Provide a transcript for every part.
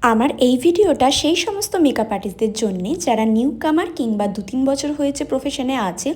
আমার এই ভিডিওটা সেই সমস্ত মেকআপ আর্টিস্টদের জন্যে যারা নিউ কামার কিংবা 2-3 বছর হয়েছে প্রফেশনে আছে,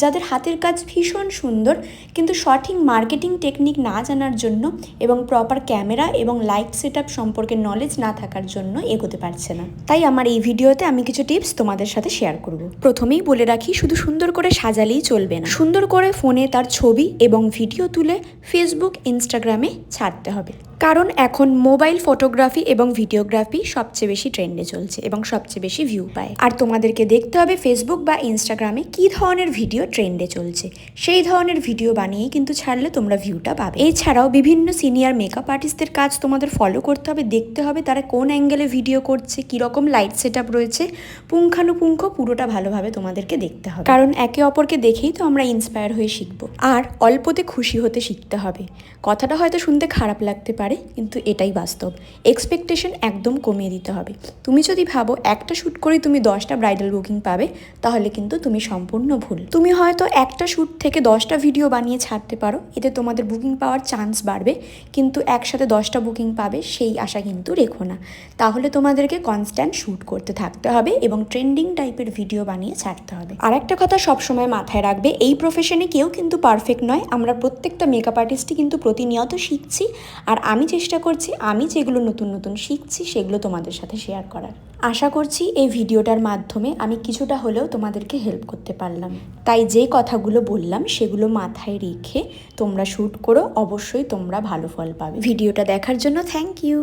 যাদের হাতের কাজ ভীষণ সুন্দর কিন্তু সঠিক মার্কেটিং টেকনিক না জানার জন্য এবং প্রপার ক্যামেরা এবং লাইট সেট আপ সম্পর্কে নলেজ না থাকার জন্য এগোতে পারছে না। তাই আমার এই ভিডিওতে আমি কিছু টিপস তোমাদের সাথে শেয়ার করব। প্রথমেই বলে রাখি, শুধু সুন্দর করে সাজালেই চলবে না, সুন্দর করে ফোনে তার ছবি এবং ভিডিও তুলে ফেসবুক, ইনস্টাগ্রামে ছাড়তে হবে। কারণ এখন মোবাইল ফটোগ্রাফি এবং ভিডিওগ্রাফি সবচেয়ে বেশি ট্রেন্ডে চলছে এবং সবচেয়ে বেশি ভিউ পায়। আর তোমাদেরকে দেখতে হবে ফেসবুক বা ইনস্টাগ্রামে কী ধরনের ভিডিও ট্রেন্ডে চলছে, সেই ধরনের ভিডিও বানিয়েই কিন্তু ছাড়লে তোমরা ভিউটা পাবে। এছাড়াও বিভিন্ন সিনিয়র মেকআপ আর্টিস্টদের কাজ তোমাদের ফলো করতে হবে, দেখতে হবে তারা কোন অ্যাঙ্গেলে ভিডিও করছে, কীরকম লাইট সেট আপ রয়েছে, পুঙ্খানুপুঙ্খ পুরোটা ভালোভাবে তোমাদেরকে দেখতে হবে। কারণ একে অপরকে দেখেই তো আমরা ইন্সপায়ার হয়ে শিখবো। আর অল্পতে খুশি হতে শিখতে হবে। কথাটা হয়তো শুনতে খারাপ লাগতে পারে, কিন্তু এটাই বাস্তব। এক্সপেকটেশন একদম কমিয়ে দিতে হবে। তুমি যদি ভাবো একটা শ্যুট করেই তুমি 10টা ব্রাইডাল বুকিং পাবে, তাহলে কিন্তু তুমি সম্পূর্ণ ভুল। তুমি হয়তো একটা শ্যুট থেকে 10টা ভিডিও বানিয়ে ছাড়তে পারো, এতে তোমাদের বুকিং পাওয়ার চান্স বাড়বে, কিন্তু একসাথে 10টা বুকিং পাবে সেই আশা কিন্তু রেখো না। তাহলে তোমাদেরকে কনস্ট্যান্ট শ্যুট করতে থাকতে হবে এবং ট্রেন্ডিং টাইপের ভিডিও বানিয়ে ছাড়তে হবে। আর একটা কথা সবসময় মাথায় রাখবে, এই প্রফেশনে কেউ কিন্তু পারফেক্ট নয়। আমরা প্রত্যেকটা মেকআপ আর্টিস্টই কিন্তু প্রতিনিয়ত শিখছি, আর আমি চেষ্টা করছি আমি যেগুলো নতুন নতুন শিখছি সেগুলো তোমাদের সাথে শেয়ার করার। আশা করছি এই ভিডিওটার মাধ্যমে আমি কিছুটা হলেও তোমাদেরকে হেল্প করতে পারলাম। তাই যে কথাগুলো বললাম সেগুলো মাথায় রেখে তোমরা শ্যুট করো, অবশ্যই তোমরা ভালো ফল পাবে। ভিডিওটা দেখার জন্য থ্যাংক ইউ।